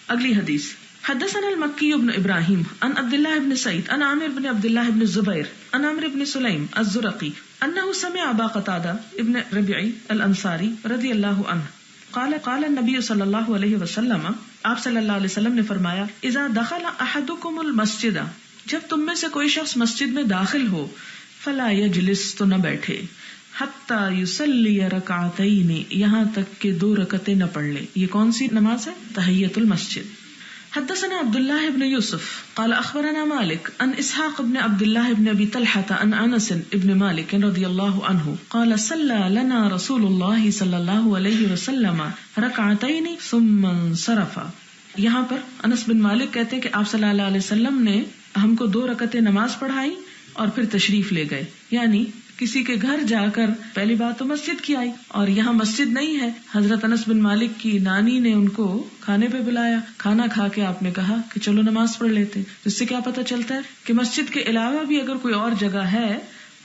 اگلی حدیث حدثنا المکی بن ابراہیم عن عبد الله بن سعید عن عامر بن عبد الله بن الزبیر عن عمرو بن سلیم الزرقی انه سمع ابا قتادہ ابن ربیعی الانصاری رضی اللہ عنہ قال النبی صلی اللہ علیہ وسلم، آپ صلی اللہ علیہ وسلم نے فرمایا، اذا دخل احدکم المسجد، جب تم میں سے کوئی شخص مسجد میں داخل ہو، فلا یجلس، تو نہ بیٹھے، حتی یصلی رکعتین، یہاں تک کہ 2 رکعتیں نہ پڑھ لے۔ یہ کون سی نماز ہے؟ تحیۃ المسجد۔ حدثنا عبد الله بن يوسف قال اخبرنا مالك عن اسحاق بن عبد الله بن ابي طلحة عن انس بن مالك رضي الله عنه قال صلى لنا رسول الله صلى الله عليه وسلم ركعتين ثم انصرف۔ یہاں پر انس بن مالک کہتے ہیں کہ آپ صلی اللہ علیہ وسلم نے ہم کو 2 رکعتیں نماز پڑھائی اور پھر تشریف لے گئے، یعنی کسی کے گھر جا کر پہلی بات تو مسجد کی آئی، اور یہاں مسجد نہیں ہے۔ حضرت انس بن مالک کی نانی نے ان کو کھانے پہ بلایا، کھانا کھا کے آپ نے کہا کہ چلو نماز پڑھ لیتے۔ اس سے کیا پتہ چلتا ہے کہ مسجد کے علاوہ بھی اگر کوئی اور جگہ ہے،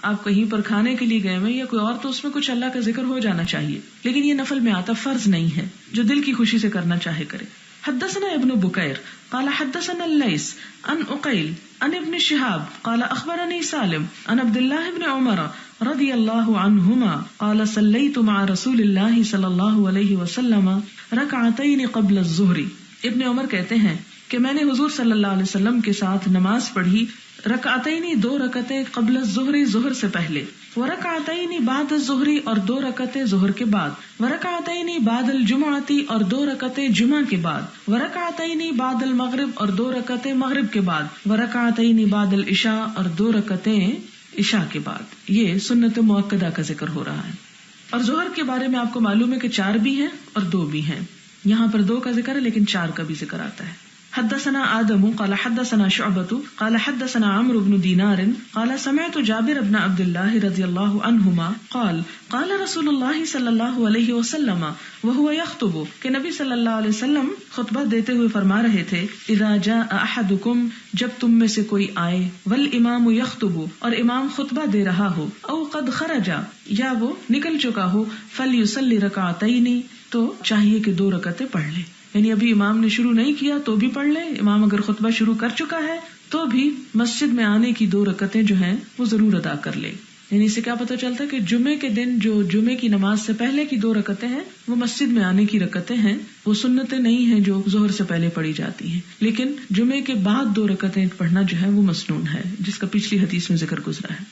آپ کہیں پر کھانے کے لیے گئے ہوئے یا کوئی اور، تو اس میں کچھ اللہ کا ذکر ہو جانا چاہیے، لیکن یہ نفل میں آتا، فرض نہیں ہے، جو دل کی خوشی سے کرنا چاہے کرے۔ حدثنا ابن بکیر قال حدثنا اللیث عن عقیل عن ابن شہاب قال اخبرنی سالم عن عبد الله بن عمر رضی اللہ عنہما قال صلیت مع رسول اللہ صلی اللہ علیہ وسلم رکعتین قبل الظہر۔ ابن عمر کہتے ہیں کہ میں نے حضور صلی اللہ علیہ وسلم کے ساتھ نماز پڑھی، رکعتین 2 رکعتیں قبل الظہر، ظہر سے پہلے، ورکعتین بعد الظہر، اور 2 رکعتیں ظہر کے بعد، ورکعتین بعد الجمعۃ، اور 2 رکعتیں جمعہ کے بعد، ورکعتین بعد المغرب، اور 2 رکعتیں مغرب کے بعد، ورکعتین بعد العشاء، اور 2 رکعتیں عشاء کے بعد۔ یہ سنت مؤکدہ کا ذکر ہو رہا ہے۔ اور ظہر کے بارے میں آپ کو معلوم ہے کہ 4 بھی ہیں اور 2 بھی ہیں، یہاں پر 2 کا ذکر ہے لیکن 4 کا بھی ذکر آتا ہے۔ حدثنا آدم قال حدثنا شعبة قال حدثنا عمرو بن دینار قال سمعت جابر بن عبد الله رضی اللہ عنہما قال قال رسول اللہ صلی اللہ علیہ وسلم وهو يخطب، کہ نبی صلی اللہ علیہ وسلم خطبہ دیتے ہوئے فرما رہے تھے، اذا جاء احدکم، جب تم میں سے کوئی آئے، والامام یخطب، اور امام خطبہ دے رہا ہو، او قد خرج، یا وہ نکل چکا ہو، فلیصلی رکعتین، تو چاہیے کہ 2 رکعتیں پڑھ لے۔ یعنی ابھی امام نے شروع نہیں کیا تو بھی پڑھ لے، امام اگر خطبہ شروع کر چکا ہے تو بھی مسجد میں آنے کی 2 رکعتیں جو ہیں وہ ضرور ادا کر لے۔ یعنی اس سے کیا پتہ چلتا ہے کہ جمعے کے دن جو جمعے کی نماز سے پہلے کی 2 رکعتیں ہیں وہ مسجد میں آنے کی رکعتیں ہیں، وہ سنتیں نہیں ہیں جو ظہر سے پہلے پڑھی جاتی ہیں، لیکن جمعے کے بعد 2 رکعتیں پڑھنا جو ہے وہ مسنون ہے، جس کا پچھلی حدیث میں ذکر گزرا ہے۔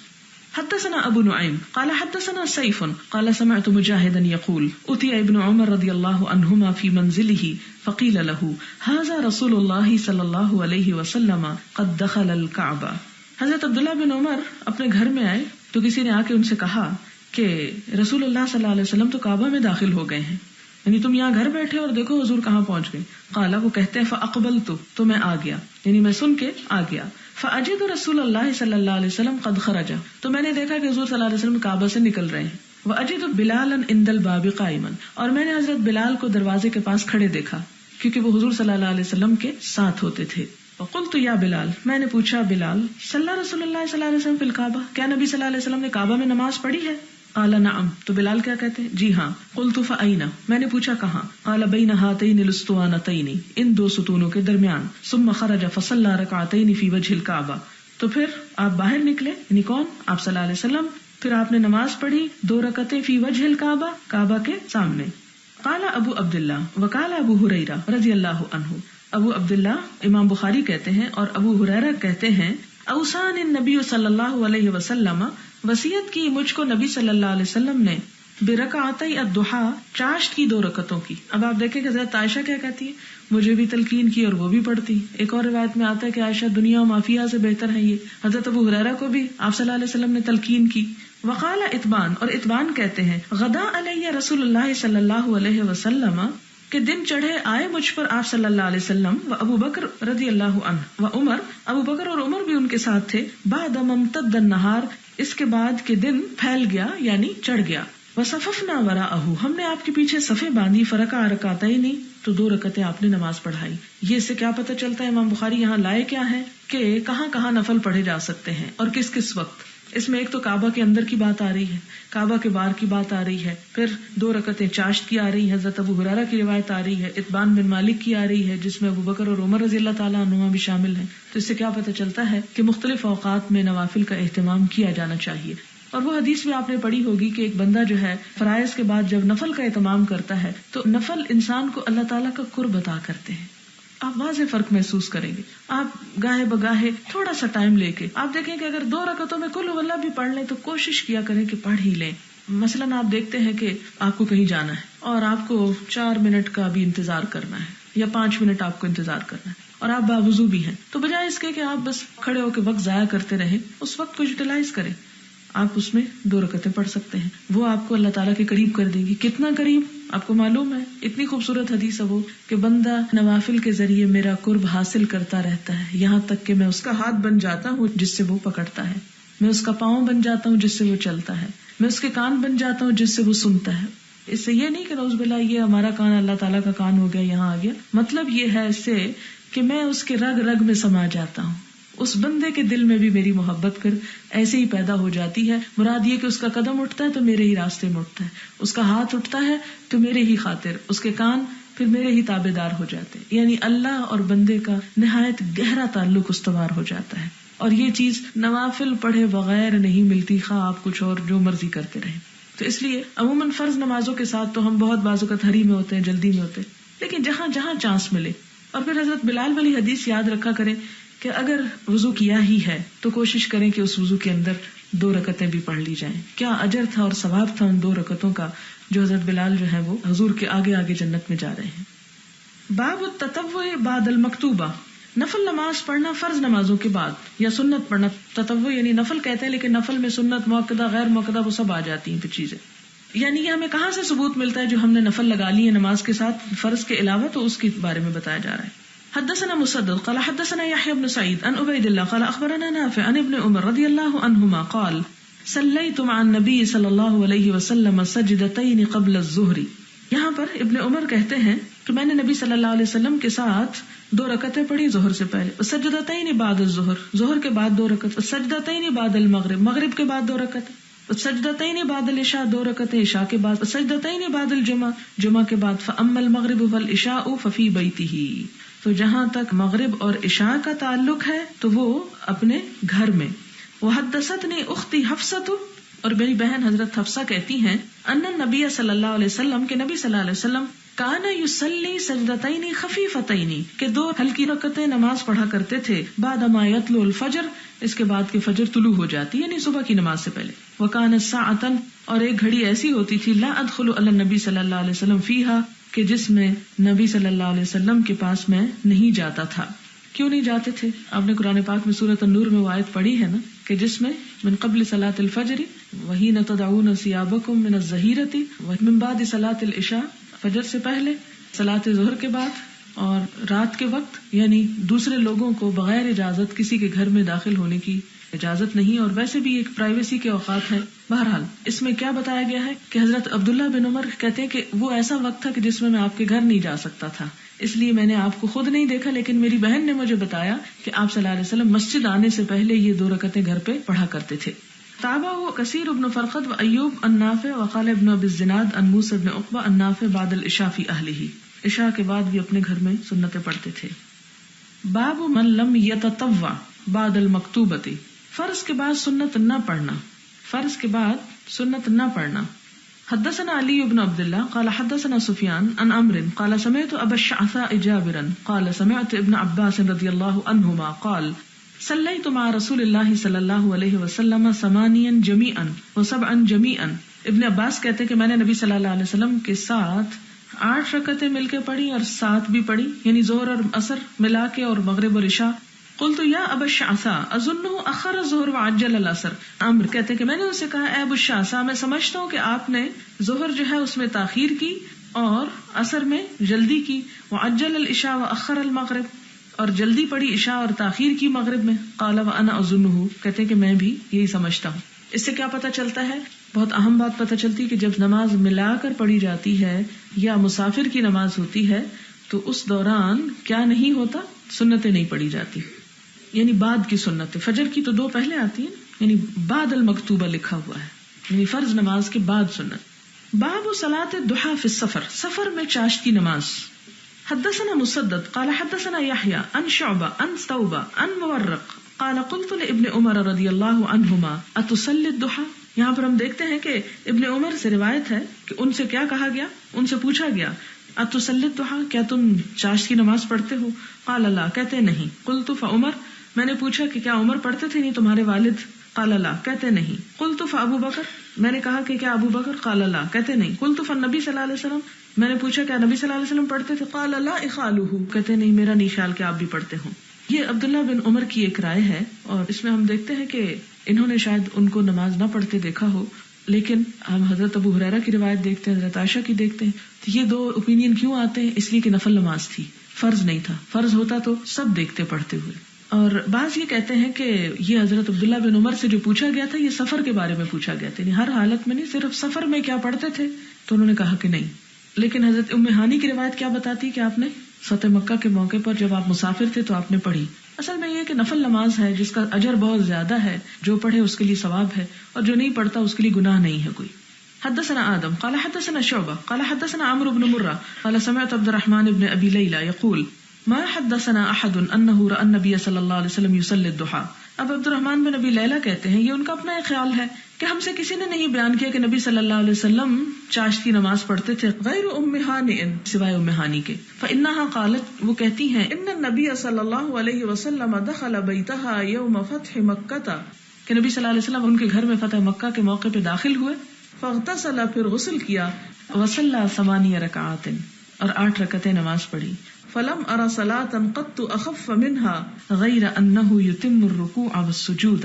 حدثنا ابو نعیم قال حدثنا سیف قال سمعت مجاہدا یقول اتي ابن عمر رضی اللہ عنہما فی منزله فقیل له هذا رسول اللہ صلی اللہ علیہ وسلم قد دخل الكعبہ۔ حضرت عبداللہ بن عمر اپنے گھر میں آئے تو کسی نے آ کے ان سے کہا کہ رسول اللہ صلی اللہ علیہ وسلم تو کعبہ میں داخل ہو گئے ہیں، یعنی تم یہاں گھر بیٹھے اور دیکھو حضور کہاں پہنچ گئے۔ قال، وہ کہتے ہیں فاقبلت، تو میں آ گیا، یعنی میں سن کے آ گیا۔ فاجد رسول اللہ صلی اللہ علیہ وسلم قد خرج، تو میں نے دیکھا کہ حضور صلی اللہ علیہ وسلم کعبہ سے نکل رہے ہیں۔ واجد بلالا عند الباب قائما، اور میں نے حضرت بلال کو دروازے کے پاس کھڑے دیکھا کیونکہ وہ حضور صلی اللہ علیہ وسلم کے ساتھ ہوتے تھے۔ وقلت یا بلال، میں نے پوچھا بلال، صلی رسول اللہ صلی اللہ علیہ وسلم فی الکعبہ، کیا نبی صلی اللہ علیہ وسلم نے کعبہ میں نماز پڑھی ہے؟ قال نعم، تو بلال کیا کہتے ہیں؟ جی ہاں۔ قلت فأین، میں نے پوچھا کہاں؟ قال بین ہاتین الاسطوانتین، ان 2 ستونوں کے درمیان۔ ثم خرج فصلی رکعتین فی وجہ الکعبہ، تو پھر آپ باہر نکلے، یعنی کون؟ آپ صلی اللہ علیہ وسلم، پھر آپ نے نماز پڑھی 2 رکعتیں فی وجہ الکعبہ، کعبہ کے سامنے۔ قال ابو عبداللہ وقال ابو ہریرہ رضی اللہ عنہ، ابو عبداللہ امام بخاری کہتے ہیں اور ابو ہریرہ کہتے ہیں، اوصانی النبی صلی اللہ علیہ وسلم، وصیت کی مجھ کو نبی صلی اللہ علیہ وسلم نے، برکعتی الضحی، چاشت کی 2 رکعتوں کی۔ اب آپ دیکھیں کہ حضرت عائشہ کیا کہتی ہے، مجھے بھی تلقین کی اور وہ بھی پڑھتی۔ ایک اور روایت میں آتا ہے کہ عائشہ دنیا و مافیہ سے بہتر ہے۔ یہ حضرت ابو ہریرہ کو بھی آپ صلی اللہ علیہ وسلم نے تلقین کی۔ وقال اتبان، اور اتبان کہتے ہیں، غدا علیہ رسول اللہ صلی اللہ علیہ وسلم، کہ دن چڑھے آئے مجھ پر آپ صلی اللہ علیہ وسلم، و ابو بکر رضی اللہ عنہ، و عمر، ابو بکر اور عمر بھی ان کے ساتھ تھے، بعد ممتد النہار، اس کے بعد کہ دن پھیل گیا یعنی چڑھ گیا، وصففنا وراءہ، ہم نے آپ کے پیچھے صفیں باندھی، فرکع رکعتین، تو 2 رکعتیں آپ نے نماز پڑھائی۔ یہ اس سے کیا پتہ چلتا ہے؟ امام بخاری یہاں لائے کیا ہے کہ کہاں کہاں نفل پڑھے جا سکتے ہیں اور کس کس وقت۔ اس میں ایک تو کعبہ کے اندر کی بات آ رہی ہے، کعبہ کے باہر کی بات آ رہی ہے، پھر 2 رکعتیں چاشت کی آ رہی ہیں، حضرت ابو ہریرہ کی روایت آ رہی ہے، اتبان بن مالک کی آ رہی ہے جس میں ابو بکر اور عمر رضی اللہ تعالیٰ عنہما بھی شامل ہیں. تو اس سے کیا پتہ چلتا ہے کہ مختلف اوقات میں نوافل کا اہتمام کیا جانا چاہیے. اور وہ حدیث بھی آپ نے پڑھی ہوگی کہ ایک بندہ جو ہے فرائض کے بعد جب نفل کا اہتمام کرتا ہے تو نفل انسان کو اللہ تعالیٰ کا قرب عطا کرتے ہیں. آپ واضح فرق محسوس کریں گے. آپ گاہے بگاہے تھوڑا سا ٹائم لے کے آپ دیکھیں کہ اگر 2 رکعتوں میں کل اللہ بھی پڑھ لیں تو کوشش کیا کریں کہ پڑھ ہی لیں. مثلاً آپ دیکھتے ہیں کہ آپ کو کہیں جانا ہے اور آپ کو 4 منٹ کا بھی انتظار کرنا ہے یا 5 منٹ آپ کو انتظار کرنا ہے اور آپ باوضو بھی ہیں، تو بجائے اس کے کہ آپ بس کھڑے ہو کے وقت ضائع کرتے رہیں، اس وقت کو یوٹیلائز کریں. آپ اس میں 2 رکعتیں پڑھ سکتے ہیں. وہ آپ کو اللہ تعالیٰ کے قریب کر دیں گی. کتنا قریب آپ کو معلوم ہے؟ اتنی خوبصورت حدیث ہے وہ کہ بندہ نوافل کے ذریعے میرا قرب حاصل کرتا رہتا ہے یہاں تک کہ میں اس کا ہاتھ بن جاتا ہوں جس سے وہ پکڑتا ہے، میں اس کا پاؤں بن جاتا ہوں جس سے وہ چلتا ہے، میں اس کے کان بن جاتا ہوں جس سے وہ سنتا ہے. اس سے یہ نہیں کہ نعوذ باللہ یہ ہمارا کان اللہ تعالیٰ کا کان ہو گیا یہاں آ گیا. مطلب یہ ہے اس سے کہ میں اس کے رگ رگ میں سما جاتا ہوں، اس بندے کے دل میں بھی میری محبت پھر ایسے ہی پیدا ہو جاتی ہے. مراد یہ کہ اس کا قدم اٹھتا ہے تو میرے ہی راستے میں اٹھتا ہے، اس کا ہاتھ اٹھتا ہے تو میرے ہی خاطر، اس کے کان پھر میرے ہی تابع دار ہو جاتے ہیں. یعنی اللہ اور بندے کا نہایت گہرا تعلق استوار ہو جاتا ہے. اور یہ چیز نوافل پڑھے بغیر نہیں ملتی، خواہ آپ کچھ اور جو مرضی کرتے رہیں. تو اس لیے عموماً فرض نمازوں کے ساتھ تو ہم بہت بعض اوقات ہری میں ہوتے ہیں، جلدی میں ہوتے ہیں، لیکن جہاں جہاں چانس ملے. اور پھر حضرت بلال والی حدیث یاد رکھا کریں کہ اگر وضو کیا ہی ہے تو کوشش کریں کہ اس وضو کے اندر 2 رکعتیں بھی پڑھ لی جائیں. کیا اجر تھا اور ثواب تھا ان 2 رکعتوں کا جو حضرت بلال جو ہے وہ حضور کے آگے آگے جنت میں جا رہے ہیں. باب التطوع بعد المکتوبہ، نفل نماز پڑھنا فرض نمازوں کے بعد یا سنت پڑھنا. تطوع یعنی نفل کہتے ہیں لیکن نفل میں سنت، مؤکدہ، غیر مؤکدہ وہ سب آ جاتی ہیں پھر چیزیں. یعنی یہ ہمیں کہاں سے ثبوت ملتا ہے جو ہم نے نفل لگا لی ہے نماز کے ساتھ فرض کے علاوہ، تو اس کے بارے میں بتایا جا رہا ہے. حدثنا مسدد قال حدثنا يحيى بن سعيد عن عبيد الله قال اخبرنا نافع عن ابن عمر رضي الله عنهما قال صليت مع النبي صلى الله عليه وسلم سجدتين قبل الظهر. یہاں پر ابن عمر کہتے ہیں کہ میں نے نبی صلی اللہ علیہ وسلم کے ساتھ 2 رکعتیں پڑھی ظہر سے پہلے، سجدتین بعد الظہر، ظہر کے بعد 2 رکعت، سجدتین بعد المغرب، مغرب کے بعد 2 رکعت، سجدتین بعد العشاء، 2 رکعتیں عشاء کے بعد، سجدتین بعد الجمعہ، جمعہ کے بعد. فاما المغرب والعشاء ففي بيته، تو جہاں تک مغرب اور عشاء کا تعلق ہے تو وہ اپنے گھر میں. وحدثتنی اختی حفصۃ، اور میری بہن حضرت حفصہ کہتی ہیں ان النبی صلی اللہ علیہ وسلم کہ نبی صلی اللہ علیہ وسلم کان یصلی سجدتین خفیفتین، کہ 2 ہلکی رکعتیں نماز پڑھا کرتے تھے. بعد ما یطلع الفجر، اس کے بعد کہ فجر طلوع ہو جاتی یعنی صبح کی نماز سے پہلے. وکانت ساعۃ، اور ایک گھڑی ایسی ہوتی تھی لا ادخل علی النبی صلی اللہ علیہ وسلم فیہا، کہ جس میں نبی صلی اللہ علیہ وسلم کے پاس میں نہیں جاتا تھا. کیوں نہیں جاتے تھے؟ آپ نے قرآن پاک میں سورۃ النور میں وہ آیت پڑھی ہے نا کہ جس میں من قبل صلاۃ الفجر وحین تدعون ثیابکم من الظہیرۃ ومن بعد صلاۃ العشاء، فجر سے پہلے، صلاۃ ظہر کے بعد اور رات کے وقت. یعنی دوسرے لوگوں کو بغیر اجازت کسی کے گھر میں داخل ہونے کی اجازت نہیں، اور ویسے بھی ایک پرائیویسی کے اوقات ہیں. بہرحال اس میں کیا بتایا گیا ہے کہ حضرت عبداللہ بن عمر کہتے ہیں کہ وہ ایسا وقت تھا کہ جس میں آپ کے گھر نہیں جا سکتا تھا، اس لیے میں نے آپ کو خود نہیں دیکھا، لیکن میری بہن نے مجھے بتایا کہ آپ صلی اللہ علیہ وسلم مسجد آنے سے پہلے یہ 2 رکعتیں گھر پہ پڑھا کرتے تھے. تابعہ کثیر ابن فرقد و ایوب عن نافع وقال ابن ابی الزناد عن موسى بن عقبہ عن نافع بعد العشاء فی اہلہ، عشاء کے بعد بھی اپنے گھر میں سنتیں پڑھتے تھے. باب من لم یتطوع بعد المکتوبۃ، فرض کے بعد سنت نہ پڑھنا، فرض کے بعد سنت نہ پڑھنا. حدثنا علی بن عبد اللہ قال حدثنا سفیان عن عمرو قال سمعت ابا الشعثاء جابرا قال سمعت ابن عباس رضی اللہ عنہما قال صلیت مع رسول اللہ صلی اللہ علیہ وسلم 8 جمیعا و7 جمیعا. ابن عباس کہتے ہیں کہ میں نے نبی صلی اللہ علیہ وسلم کے ساتھ 8 رکعتیں مل کے پڑھی اور 7 بھی پڑھی، یعنی ظہر اور عصر ملا کے اور مغرب اور عشاء. قلت یا ابا الشعثاء اظنه اخر الظہر وعجل العصر. عمر کہتے ہیں کہ میں نے اسے کہا اے ابو الشعثاء میں سمجھتا ہوں کہ آپ نے ظہر جو ہے اس میں تاخیر کی اور عصر میں جلدی کی. وعجل العشاء واخر المغرب، اور جلدی پڑھی عشاء اور تاخیر کی مغرب میں. قال وانا اظنه، کہتے ہیں کہ میں بھی یہی سمجھتا ہوں. اس سے کیا پتہ چلتا ہے؟ بہت اہم بات پتہ چلتی ہے کہ جب نماز ملا کر پڑھی جاتی ہے یا مسافر کی نماز ہوتی ہے تو اس دوران کیا نہیں ہوتا؟ سنتیں نہیں پڑھی جاتی، یعنی بعد کی سنت. فجر کی تو 2 پہلے آتی ہیں یعنی بعد المکتوبہ لکھا ہوا ہے، یعنی فرض نماز کے بعد سنت. باب صلاۃ الضحى فی السفر، سفر میں چاشت کی نماز. حدثنا مسدد قال حدثنا يحيى عن شعبة عن ثوبة عن مورق قال قلت لابن عمر رضی اللہ عنہما اتصلی الضحى. یہاں پر ہم دیکھتے ہیں کہ ابن عمر سے روایت ہے کہ ان سے کیا کہا گیا، ان سے پوچھا گیا اتصلی الضحى، کیا تم چاشت کی نماز پڑھتے ہو؟ قال لا، کہتے نہیں. قلت فعمر، میں نے پوچھا کہ کیا عمر پڑھتے تھے نہیں تمہارے والد؟ قال لا، کہتے نہیں. قلت فابو بکر، میں نے کہا کہ کیا ابو بکر؟ قال لا، کہتے نہیں. قلت فالنبی صلی اللہ علیہ وسلم، میں نے پوچھا کیا نبی صلی اللہ علیہ وسلم پڑھتے تھے؟ قال لا اخالہ، کہتے نہیں میرا نہیں خیال کہ آپ بھی پڑھتے ہوں. یہ عبداللہ بن عمر کی ایک رائے ہے، اور اس میں ہم دیکھتے ہیں کہ انہوں نے شاید ان کو نماز نہ پڑھتے دیکھا ہو، لیکن ہم حضرت ابو ہریرہ کی روایت دیکھتے ہیں، حضرت عائشہ کی دیکھتے ہیں. تو یہ دو اوپینین کیوں آتے ہیں؟ اس لیے کہ نفل نماز تھی، فرض نہیں تھا. فرض ہوتا تو سب دیکھتے پڑھتے ہوئے. اور بعض یہ کہتے ہیں کہ یہ حضرت عبداللہ بن عمر سے جو پوچھا گیا تھا یہ سفر کے بارے میں پوچھا گیا تھا، یعنی ہر حالت میں نہیں، صرف سفر میں کیا پڑھتے تھے، تو انہوں نے کہا کہ نہیں. لیکن حضرت ام ہانی کی روایت کیا بتاتی کہ آپ نے فتح مکہ کے موقع پر جب آپ مسافر تھے تو آپ نے پڑھی. اصل میں یہ کہ نفل نماز ہے جس کا اجر بہت زیادہ ہے، جو پڑھے اس کے لیے ثواب ہے، اور جو نہیں پڑھتا اس کے لیے گناہ نہیں ہے کوئی. حدثنا آدم قال حدثنا شعبہ قال حدثنا عمرو بن مرہ قال سمعت عبد الرحمن بن ابی لیلى يقول ما حدثنا احد انه راى النبي صلی اللہ علیہ وسلم يصلي الضحى. اب عبد الرحمن بن ابی لیلہ کہتے ہیں، یہ ان کا اپنا ایک خیال ہے کہ ہم سے کسی نے نہیں بیان کیا کہ نبی صلی اللہ علیہ وسلم چاشت کی نماز پڑھتے تھے، غیر ام ہانی، سوائے ام ہانی کے. فانها قالت، وہ کہتی ہیں، ان النبی صلی اللہ علیہ وسلم دخل بیتها یوم فتح مکہ، کہ نبی صلی اللہ علیہ وسلم ان کے گھر میں فتح مکہ کے موقع پہ داخل ہوئے. فاغتسل، پھر غسل کیا. وصلى 8 رکعات، اور 8 رکعتیں نماز پڑھی. فلم ارى صلاة قط اخف منها غیر انه يتم الركوع والسجود.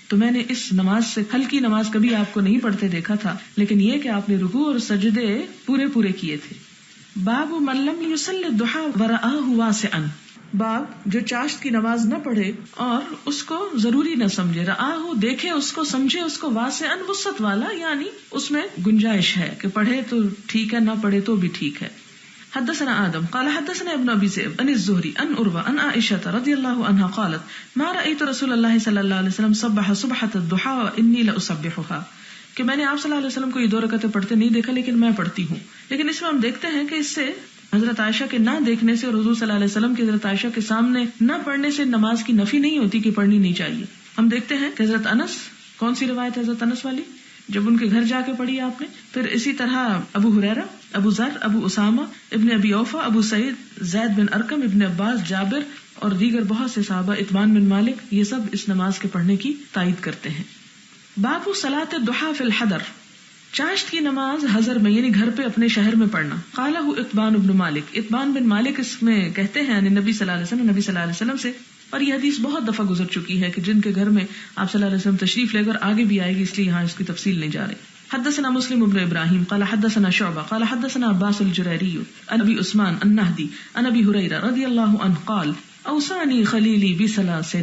تو میں نے اس نماز سے ہلکی نماز کبھی آپ کو نہیں پڑھتے دیکھا تھا، لیکن یہ کہ آپ نے رکوع اور سجدے پورے کیے تھے. باب من لم يصلي الضحى ورآه واسعا، باب جو چاشت کی نماز نہ پڑھے اور اس کو ضروری نہ سمجھے، رآہ دیکھے اس کو، سمجھے اس کو، واسعا وسعت والا، یعنی اس میں گنجائش ہے کہ پڑھے تو ٹھیک ہے، نہ پڑھے تو بھی ٹھیک ہے. حدثنا آدم قال حدثنا ابن ابي ذئب عن الزهري عن عروة عن عائشة رضي الله عنها قالت ما رأيت رسول الله صلى الله عليه وسلم صبح صبحة الضحى وإني لأصبحها، کہ میں نے آپ صلی اللہ علیہ وسلم کو یہ 2 رکعتیں پڑھتے نہیں دیکھا لیکن میں پڑھتی ہوں. لیکن اس میں ہم دیکھتے ہیں کہ اس سے حضرت عائشہ کے نہ دیکھنے سے اور حضور صلی اللہ علیہ وسلم کی حضرت عائشہ کے سامنے نہ پڑھنے سے نماز کی نفی نہیں ہوتی کہ پڑھنی نہیں چاہیے. ہم دیکھتے ہیں کہ حضرت انس، کون سی روایت ہے حضرت انس والی، جب ان کے گھر جا کے پڑھی آپ نے. پھر اسی طرح ابو ہریرہ، ابو ذر، ابو اسامہ ابن ابی اوفا، ابو سعید، زید بن ارقم، ابن عباس، جابر اور دیگر بہت سے صحابہ، اطمان بن مالک، یہ سب اس نماز کے پڑھنے کی تائید کرتے ہیں. باب صلاۃ الضحى فی الحضر، چاشت کی نماز حضر میں یعنی گھر پہ اپنے شہر میں پڑھنا. قالہ اطبان بن مالک، اطبان بن مالک اس میں کہتے ہیں نبی صلی اللہ علیہ وسلم، نبی صلی اللہ علیہ وسلم سے، اور یہ حدیث بہت دفعہ گزر چکی ہے کہ جن کے گھر میں آپ صلی اللہ علیہ وسلم تشریف لے کر آگے بھی آئے گی، اس لیے یہاں اس کی تفصیل نہیں جا رہی. حدثنا مسلم بن ابراہیم قال حدثنا شعبہ قال حدثنا عباس الجریری عن ابی عثمان النہدی عن ابی ہریرہ رضی اللہ عنہ قال اوصانی خلیلی بثلاث.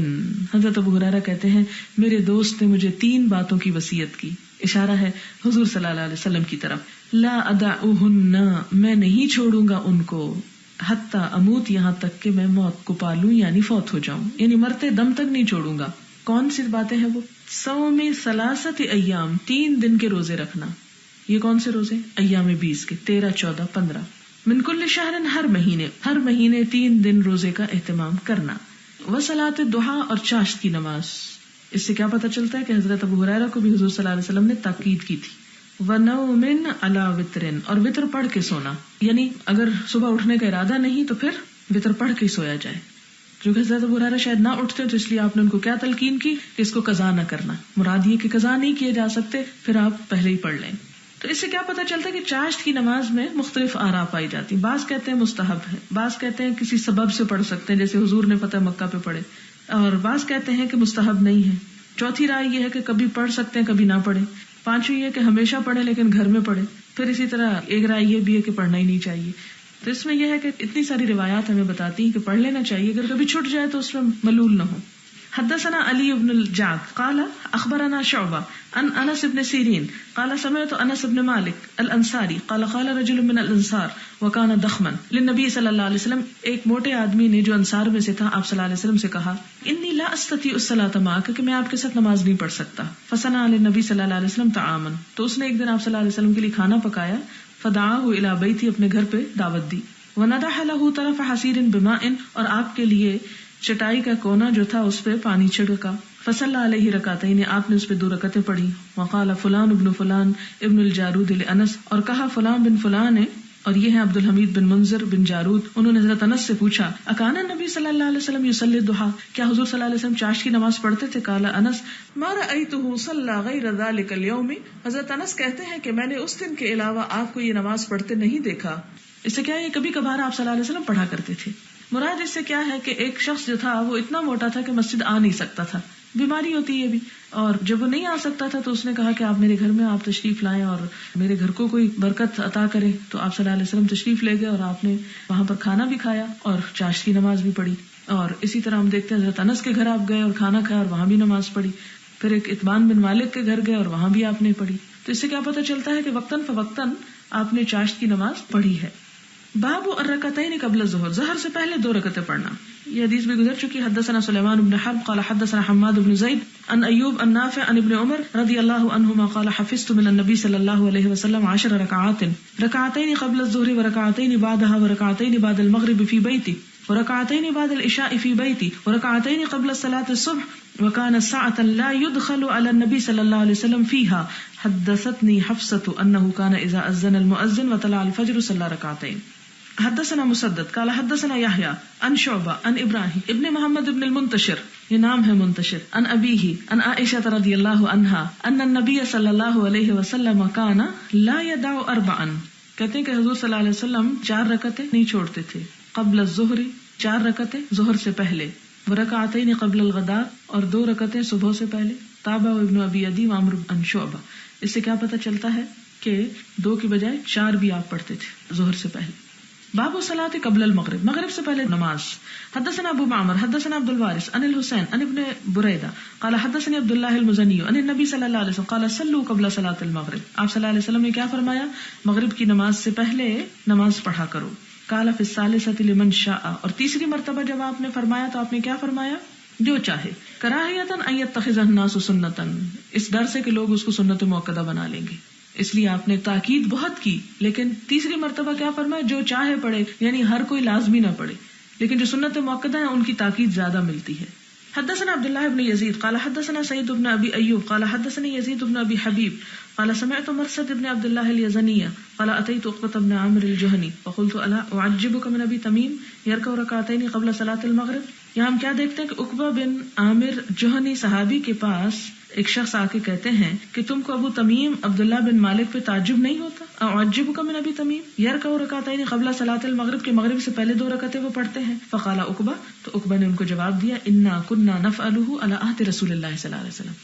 حضرت ابو ہریرہ کہتے ہیں میرے دوست نے مجھے 3 باتوں کی وصیت کی، اشارہ ہے حضور صلی اللہ علیہ وسلم کی طرف. لا ادعوہن، میں نہیں چھوڑوں گا ان کو، حتی اموت، یہاں تک کہ میں موت کو پالوں یعنی فوت ہو جاؤں، یعنی مرتے دم تک نہیں چھوڑوں گا. کون سی باتیں ہیں وہ؟ صوم 3 ایام، 3 دن کے روزے رکھنا. یہ کون سے روزے؟ ایام 20 کے، 13، 14، 15. من کل شہر، ہر مہینے 3 دن روزے کا اہتمام کرنا. وصلاۃ الضحیٰ، اور چاشت کی نماز. اس سے کیا پتہ چلتا ہے کہ حضرت ابو ہریرہ کو بھی حضور صلی اللہ علیہ وسلم نے تاکید کی تھی. ونوم علی وتر، اور وتر پڑھ کے سونا، یعنی اگر صبح اٹھنے کا ارادہ نہیں تو پھر وتر پڑھ کے سویا جائے. جو کہ حضرت ابو ہریرہ شاید نہ اٹھتے تو اس لیے آپ نے ان کو کیا تلقین کی کہ اس کو قضا نہ کرنا. مراد یہ کہ قضا نہیں کیے جا سکتے، پھر آپ پہلے ہی پڑھ لیں. تو اس سے کیا پتہ چلتا ہے کہ چاشت کی نماز میں مختلف آراء پائی جاتی. بعض کہتے ہیں مستحب ہے، بعض کہتے ہیں کسی سبب سے پڑھ سکتے ہیں جیسے حضور نے فتح مکہ پہ پڑھے، اور بعض کہتے ہیں کہ مستحب نہیں ہے. چوتھی رائے یہ ہے کہ کبھی پڑھ سکتے ہیں کبھی نہ پڑھے. پانچویں یہ کہ ہمیشہ پڑھے لیکن گھر میں پڑھے. پھر اسی طرح ایک رائے یہ بھی ہے کہ پڑھنا ہی نہیں چاہیے. تو اس میں یہ ہے کہ اتنی ساری روایات ہمیں بتاتی ہیں کہ پڑھ لینا چاہیے، اگر کبھی چھٹ جائے تو اس میں ملول نہ ہو. حدثنا علی بن الجعد قال اخبرنا شعبہ عن انس بن سیرین قال سمعت انس بن مالک الانصاری قال قال رجل من الانصار وكان ضخما للنبي صلی اللہ علیہ وسلم، ایک موٹے آدمی نے جو انصار میں سے تھا آپ صلی اللہ علیہ وسلم سے کہا انی لا استطيع الصلاة معك، کہ میں آپ کے ساتھ نماز نہیں پڑھ سکتا. فصنع للنبي صلی اللہ علیہ وسلم طعاما، تو اس نے ایک دن آپ صلی اللہ علیہ وسلم کے لیے کھانا پکایا. فدعاه الى بیتی، اپنے گھر پہ دعوت دی. وندح له طرف حصیر بماء، اور آپ کے لیے چٹائی کا کونا جو تھا اس پہ پانی چھڑکا. فصلی علیہ رکعتین، آپ نے اس پہ 2 رکعتیں پڑھی. وقال فلان ابن فلان ابن الجارود لانس، اور کہا فلان بن فلان ہے، اور یہ ہیں عبد الحمید بن منذر بن جارود. انہوں نے حضرت انس سے پوچھا اکان نبی صلی اللہ علیہ وسلم یصلی الضحیٰ، کیا حضور صلی اللہ علیہ وسلم چاشت کی نماز پڑھتے تھے؟ قال انس ما رأیتہ صلی غیر ذلک اليوم، حضرت انس کہتے ہیں کہ میں نے اس دن کے علاوہ آپ کو یہ نماز پڑھتے نہیں دیکھا. اس سے کیا ہے، یہ کبھی کبھار آپ صلی اللہ علیہ وسلم پڑھا کرتے تھے. مراد اس سے کیا ہے کہ ایک شخص جو تھا وہ اتنا موٹا تھا کہ مسجد آ نہیں سکتا تھا، بیماری ہوتی ہے بھی، اور جب وہ نہیں آ سکتا تھا تو اس نے کہا کہ آپ میرے گھر میں آپ تشریف لائیں اور میرے گھر کو کوئی برکت عطا کریں. تو آپ صلی اللہ علیہ وسلم تشریف لے گئے اور آپ نے وہاں پر کھانا بھی کھایا اور چاشت کی نماز بھی پڑھی. اور اسی طرح ہم دیکھتے ہیں حضرت انس کے گھر آپ گئے اور کھانا کھایا اور وہاں بھی نماز پڑھی. پھر ایک اتبان بن مالک کے گھر گئے اور وہاں بھی آپ نے پڑھی. تو اس سے کیا پتہ چلتا ہے کہ وقتاً فوقتاً آپ نے چاشت کی نماز پڑھی ہے. باب الرکعتین قبل الظہر، ظہر سے پہلے 2 رکعتیں پڑھنا. یہ حدیث بھی گزر چکی. حدثنا سلیمان بن حرب قال حدثنا حماد بن زید عن ایوب عن نافع عن ابن عمر رضی اللہ عنہما قال حفظت من النبی صلی اللہ علیہ وسلم 10 رکعات، رکعتین قبل الظہر ورکعتین بعدها ورکعتین بعد المغرب فی بیتی ورکعتین بعد العشاء فی بیتی ورکعتین قبل صلاة الصبح وكان الساعة لا يدخل على النبي صلى الله عليه وسلم فيها. حدثتني حفصة أنه كان إذا أذن المؤذن وطلع الفجر صلى ركعتين. حدثنا مسدد قال حدثنا يحيى عن شعبة عن إبراهيم ابن محمد ابن المنتشر، یہ نام ہے منتشر، عن أبيه عن عائشة رضي الله عنها أن النبي صلى الله عليه وسلم كان لا يدع 4، کہتے ہیں کہ حضور صلی اللہ علیہ وسلم 4 رکعتیں نہیں چھوڑتے تھے. قبل الظہر، 4 رکعتیں ظہر سے پہلے. ورکعتین قبل الغداء، اور 2 رکعتیں صبح سے پہلے. تابع ابن ابی عدی وعمر عن شعبہ. اس سے کیا پتہ چلتا ہے کہ 2 کی بجائے 4 بھی آپ پڑھتے تھے ظہر سے پہلے. باب الصلاۃ قبل المغرب، مغرب سے پہلے نماز. حدثنا ابو معمر حدثنا عبد الوارث عن الحسین عن ابن بریدہ قال حدثني عبد الله المزنی عن النبي صلی اللہ علیہ وسلم قال صلوا قبل صلاۃ المغرب. آپ صلی اللہ علیہ وسلم نے کیا فرمایا؟ مغرب کی نماز سے پہلے نماز پڑھا کرو. قال فی الثالثۃ لمن شاء، اور تیسری مرتبہ جب آپ نے فرمایا تو آپ نے کیا فرمایا؟ جو چاہے. کراہیۃ ان یتخذ الناس سنتا، اس ڈر سے کہ لوگ اس کو سنت موقدہ بنا لیں گے، اس لیے آپ نے تاکید بہت کی. لیکن تیسری مرتبہ کیا فرمایا؟ جو چاہے پڑھے، یعنی ہر کوئی لازمی نہ پڑھے، لیکن جو سنت موقدہ ہیں ان کی تاکید زیادہ ملتی ہے. حدثنا عبد الله بن يزيد قال حدثنا سعيد بن ابي ايوب قال حدثني يزيد بن ابي حبيب قال سمعت مرثد بن عبد الله اليزني قال اتيت عقبة بن عامر الجهني فقلت الا اعجبك من ابي تميم يركع ركعتين قبل صلاة المغرب. یہاں ہم کیا دیکھتے ہیں کہ عقبہ بن عامر جوہنی صحابی کے پاس ایک شخص آ کے کہتے ہیں کہ تم کو ابو تمیم عبداللہ بن مالک پہ تعجب نہیں ہوتا؟ اعجبک من ابی تمیم یرکع رکعتین قبل صلاۃ المغرب، کے مغرب سے پہلے 2 رکعتیں وہ پڑھتے ہیں. فقال عقبہ، تو عقبہ نے ان کو جواب دیا انا کنا نفعلہ علی عہد رسول اللہ صلی اللہ علیہ وسلم،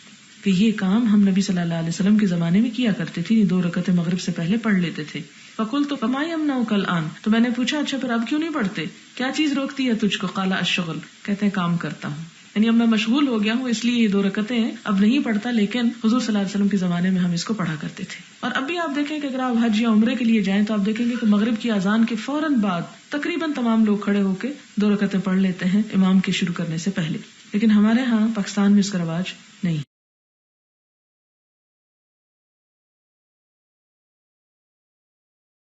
کہ یہ کام ہم نبی صلی اللہ علیہ وسلم کے زمانے میں کیا کرتے تھے، 2 رکعتیں مغرب سے پہلے پڑھ لیتے تھے. فقلت فما یمنعک الآن، تو میں نے پوچھا اچھا پھر اب کیوں نہیں پڑھتے، کیا چیز روکتی ہے تجھ کو؟ قال الشغل، کہتے ہیں کام کرتا ہوں، یعنی اب میں مشغول ہو گیا ہوں اس لیے یہ 2 رکعتیں اب نہیں پڑھتا، لیکن حضور صلی اللہ علیہ وسلم کے زمانے میں ہم اس کو پڑھا کرتے تھے. اور اب بھی آپ دیکھیں کہ اگر آپ حج یا عمرے کے لیے جائیں تو آپ دیکھیں گے کہ مغرب کی اذان کے فوراً بعد تقریباً تمام لوگ کھڑے ہو کے 2 رکعتیں پڑھ لیتے ہیں امام کے شروع کرنے سے پہلے. لیکن ہمارے ہاں پاکستان میں اس کا رواج نہیں.